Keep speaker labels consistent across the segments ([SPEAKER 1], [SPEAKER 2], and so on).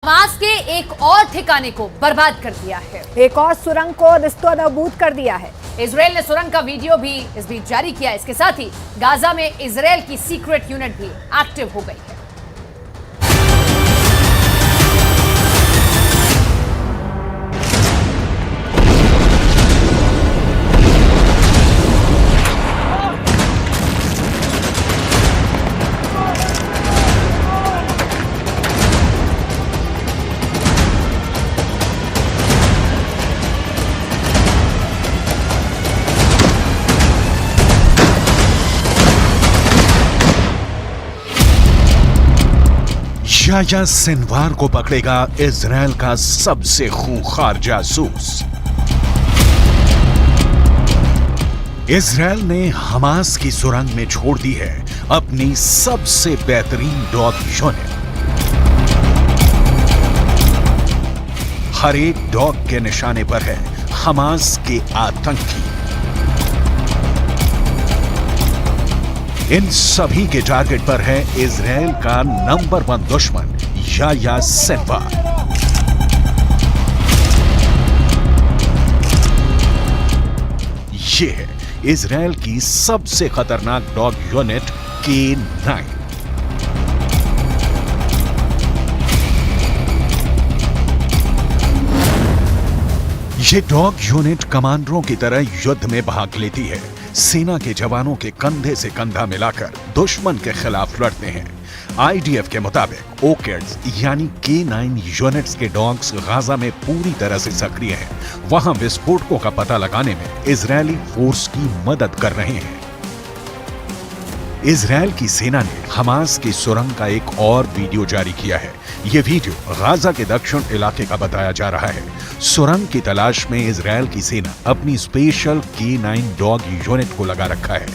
[SPEAKER 1] Hamas के एक और ठिकाने को बर्बाद कर दिया है।
[SPEAKER 2] एक और सुरंग को निस्तनाबूद कर दिया है।
[SPEAKER 1] इजराइल ने सुरंग का वीडियो भी इस बीच जारी किया। इसके साथ ही गाजा में इजराइल की सीक्रेट यूनिट भी एक्टिव हो गई है।
[SPEAKER 3] याह्या सिनवार को पकड़ेगा इजराइल का सबसे खूंखार जासूस। इजराइल ने हमास की सुरंग में छोड़ दी है अपनी सबसे बेहतरीन डॉग यूनिट। हर एक डॉग के निशाने पर है हमास के आतंकी। इन सभी के टारगेट पर है इजराइल का नंबर 1 दुश्मन याह्या सिनवार। ये है इजराइल की सबसे खतरनाक डॉग यूनिट K9। ये डॉग यूनिट कमांडरों की तरह युद्ध में भाग लेती है। सेना के जवानों के कंधे से कंधा मिलाकर दुश्मन के खिलाफ लड़ते हैं। आईडीएफ के मुताबिक ओकेड्स यानी K9 यूनिट्स के डॉग्स गाजा में पूरी तरह से सक्रिय हैं। वहां विस्फोटकों का पता लगाने में इजरायली फोर्स की मदद कर रहे हैं। इजरायल की सेना ने हमास की सुरंग का एक और वीडियो जारी किया है। यह वीडियो गाजा के दक्षिण इलाके का बताया जा रहा है। सुरंग की तलाश में इजरायल की सेना अपनी स्पेशल K9 डॉग यूनिट को लगा रखा है।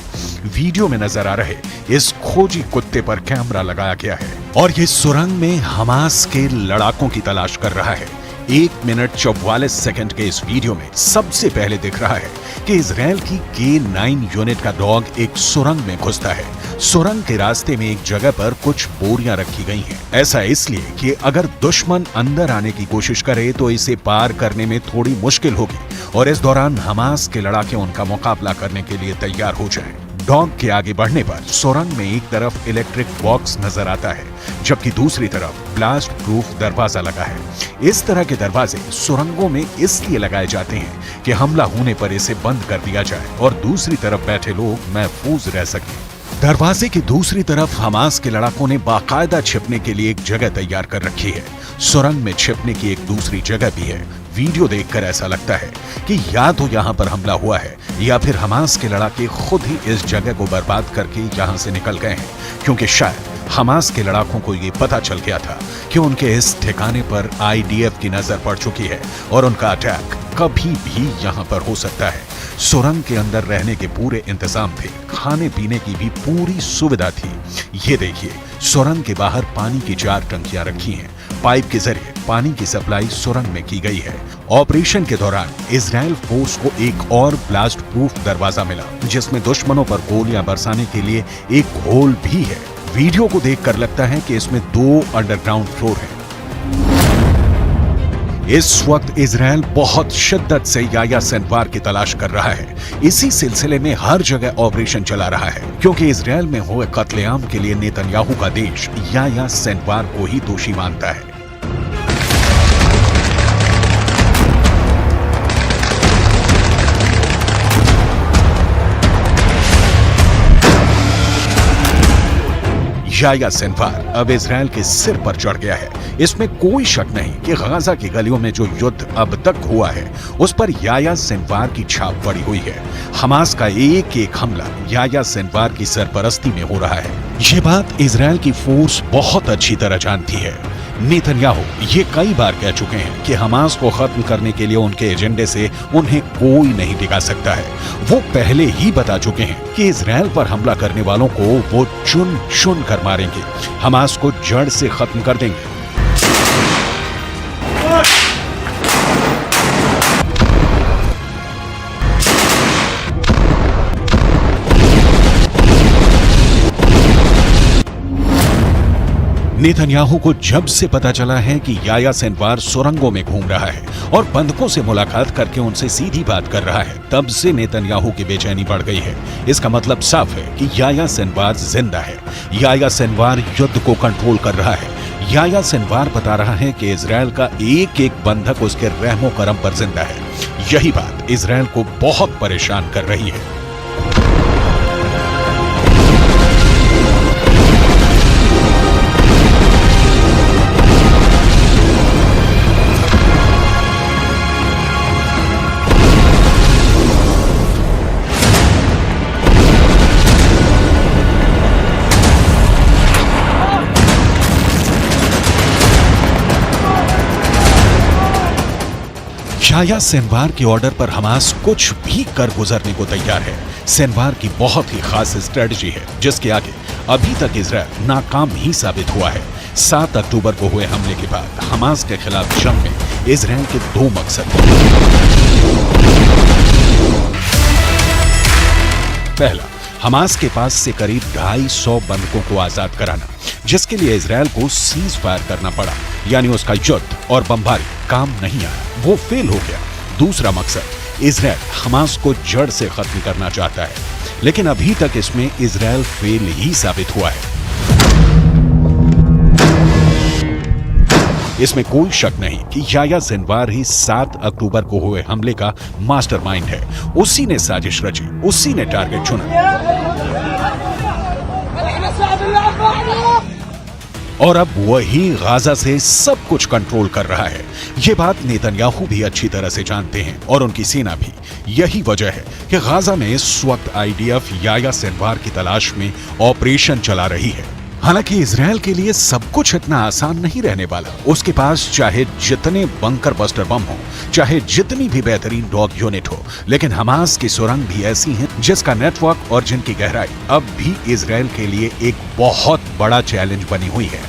[SPEAKER 3] वीडियो में नजर आ रहे इस खोजी कुत्ते पर कैमरा लगाया गया है और ये सुरंग में हमास के लड़ाकों की तलाश कर रहा है। 1 मिनट 44 सेकंड के इस वीडियो में सबसे पहले दिख रहा है कि इजरायल की K9 यूनिट का डॉग एक सुरंग में घुसता है। सुरंग के रास्ते में एक जगह पर कुछ बोरियां रखी गई हैं। ऐसा इसलिए कि अगर दुश्मन अंदर आने की कोशिश करे तो इसे पार करने में थोड़ी मुश्किल होगी और इस दौरान हमास के लड़ाके उनका मुकाबला करने के लिए तैयार हो जाएं। डॉग के आगे बढ़ने पर सुरंग में एक तरफ इलेक्ट्रिक बॉक्स नजर आता है जबकि दूसरी तरफ ब्लास्ट प्रूफ दरवाजा लगा है। इस तरह के दरवाजे सुरंगों में इसलिए लगाए जाते हैं कि हमला होने पर इसे बंद कर दिया जाए और दूसरी तरफ बैठे लोग महफूज रह सकें। दरवाजे की दूसरी तरफ हमास के लड़ाकों ने बाकायदा छिपने के लिए एक जगह तैयार कर रखी है। सुरंग में छिपने की एक दूसरी जगह भी है। वीडियो देखकर ऐसा लगता है कि या तो यहाँ पर हमला हुआ है या फिर हमास के लड़ाके खुद ही इस जगह को बर्बाद करके यहाँ से निकल गए हैं, क्योंकि शायद हमास के लड़ाकों को ये पता चल गया था कि उनके इस ठिकाने पर आईडीएफ की नजर पड़ चुकी है और उनका अटैक कभी भी यहाँ पर हो सकता है। सुरंग के अंदर रहने के पूरे इंतजाम थे, खाने पीने की भी पूरी सुविधा थी। ये देखिए, सुरंग के बाहर पानी की 4 टंकियां रखी हैं। पाइप के जरिए पानी की सप्लाई सुरंग में की गई है। ऑपरेशन के दौरान इजराइल फोर्स को एक और ब्लास्ट प्रूफ दरवाजा मिला जिसमें दुश्मनों पर गोलियां बरसाने के लिए एक होल भी है। वीडियो को देखकर लगता है कि इसमें 2 अंडरग्राउंड फ्लोर हैं। इस वक्त इजराइल बहुत शिद्दत से याह्या सिनवार की तलाश कर रहा है। इसी सिलसिले में हर जगह ऑपरेशन चला रहा है क्योंकि इजराइल में हुए कत्लेआम के लिए नेतन्याहू का देश याह्या सिनवार को ही दोषी मानता है। याह्या सिनवार अब इजराइल के सिर पर चढ़ गया है। इसमें कोई शक नहीं कि गाजा की गलियों में जो युद्ध अब तक हुआ है उस पर याह्या सिनवार की छाप पड़ी हुई है। हमास का एक एक हमला याह्या सिनवार की सरपरस्ती में हो रहा है। ये बात इजराइल की फोर्स बहुत अच्छी तरह जानती है। नेतन्याहू ये कई बार कह चुके हैं कि हमास को खत्म करने के लिए उनके एजेंडे से उन्हें कोई नहीं टिका सकता है। वो पहले ही बता चुके हैं कि इजराइल पर हमला करने वालों को वो चुन चुन कर मारेंगे, हमास को जड़ से खत्म कर देंगे। नेतन्याहू को जब से पता चला है कि याह्या सिनवार सुरंगों में घूम रहा है और बंधकों से मुलाकात करके उनसे सीधी बात कर रहा है, तब से नेतन्याहू की बेचैनी बढ़ गई है। इसका मतलब साफ है कि याह्या सिनवार जिंदा है। याह्या सिनवार युद्ध को कंट्रोल कर रहा है। याह्या सिनवार बता रहा है कि इजराइल का एक एक बंधक उसके रहमो करम पर जिंदा है। यही बात इजराइल को बहुत परेशान कर रही है। याह्या सिनवार के ऑर्डर पर हमास कुछ भी कर गुजरने को तैयार है। सिनवार की बहुत ही खास स्ट्रेटजी है जिसके आगे अभी तक इजराइल नाकाम ही साबित हुआ है। 7 अक्टूबर को हुए हमले के बाद हमास के खिलाफ जंग में इजराइल के 2 मकसद थे। पहला, हमास के पास से करीब 250 बंधकों को आजाद कराना, जिसके लिए इजराइल को सीज फायर करना पड़ा, यानी उसका युद्ध और बमबारी काम नहीं आया, वो फेल हो गया। दूसरा मकसद, इजराइल हमास को जड़ से खत्म करना चाहता है, लेकिन अभी तक इसमें इजराइल फेल ही साबित हुआ है। इसमें कोई शक नहीं कि याह्या सिनवार ही 7 अक्टूबर को हुए हमले का मास्टरमाइंड है। उसी ने साजिश रची, उसी ने टारगेट चुना और अब वही गाजा से सब कुछ कंट्रोल कर रहा है। ये बात नेतन्याहू भी अच्छी तरह से जानते हैं और उनकी सेना भी। यही वजह है कि गाजा में इस वक्त आईडीएफ याह्या सिनवार की तलाश में ऑपरेशन चला रही है। हालांकि इजराइल के लिए सब कुछ इतना आसान नहीं रहने वाला। उसके पास चाहे जितने बंकर बस्टर बम हो, चाहे जितनी भी बेहतरीन डॉग यूनिट हो, लेकिन हमास की सुरंग भी ऐसी हैं जिसका नेटवर्क और जिनकी गहराई अब भी इजराइल के लिए एक बहुत बड़ा चैलेंज बनी हुई है।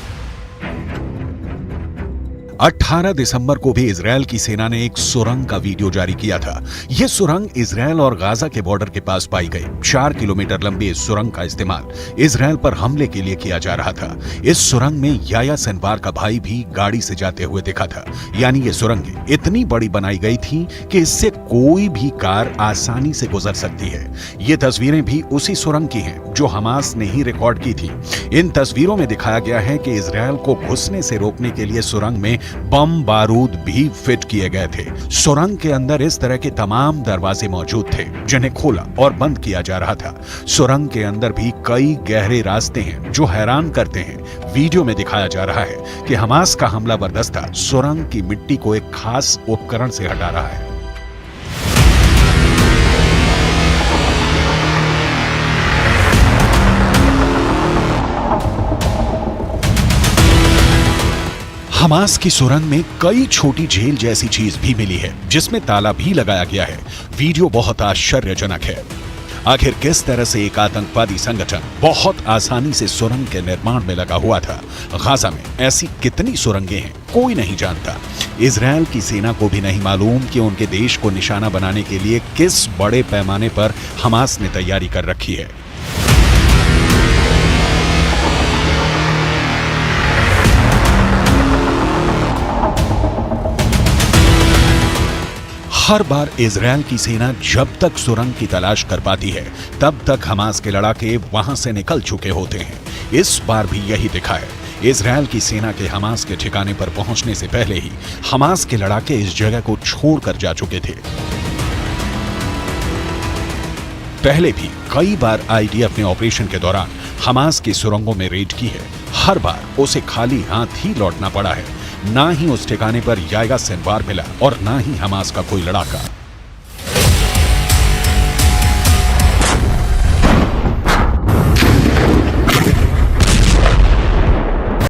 [SPEAKER 3] 18 दिसंबर को भी इजराइल की सेना ने एक सुरंग का वीडियो जारी किया था। यह सुरंग इजराइल और गाजा के बॉर्डर के पास पाई गई। 4 किलोमीटर लंबी इस सुरंग का इस्तेमाल इजराइल पर हमले के लिए किया जा रहा था। इस सुरंग में याह्या सिनवार का भाई भी गाड़ी से जाते हुए दिखा था। यानी ये सुरंगें इतनी बड़ी बनाई गई थी कि इससे कोई भी कार आसानी से गुजर सकती है। ये तस्वीरें भी उसी सुरंग की हैं जो हमास ने ही रिकॉर्ड की थी। इन तस्वीरों में दिखाया गया है कि इजराइल को घुसने से रोकने के लिए सुरंग में बम बारूद भी फिट किए गए थे। सुरंग के अंदर इस तरह के तमाम दरवाजे मौजूद थे जिन्हें खोला और बंद किया जा रहा था। सुरंग के अंदर भी कई गहरे रास्ते हैं जो हैरान करते हैं। वीडियो में दिखाया जा रहा है कि हमास का हमलावर दस्ता सुरंग की मिट्टी को एक खास उपकरण से हटा रहा है। हमास की सुरंग में कई छोटी झील जैसी चीज भी मिली है जिसमें ताला भी लगाया गया है। वीडियो बहुत आश्चर्यजनक है। आखिर किस तरह से एक आतंकवादी संगठन बहुत आसानी से सुरंग के निर्माण में लगा हुआ था? गाजा में ऐसी कितनी सुरंगें हैं कोई नहीं जानता। इजराइल की सेना को भी नहीं मालूम कि उनके देश को निशाना बनाने के लिए किस बड़े पैमाने पर हमास ने तैयारी कर रखी है। हर बार इजराइल की सेना जब तक सुरंग की तलाश कर पाती है तब तक हमास के लड़ाके वहां से निकल चुके होते हैं। इस बार भी यही दिखा है। इजराइल की सेना के हमास के ठिकाने पर पहुंचने से पहले ही हमास के लड़ाके इस जगह को छोड़कर जा चुके थे। पहले भी कई बार आईडीएफ ने ऑपरेशन के दौरान हमास की सुरंगों में रेड की है। हर बार उसे खाली हाथ ही लौटना पड़ा है। ना ही उस ठिकाने पर याह्या सिनवार मिला और ना ही हमास का कोई लड़ाका।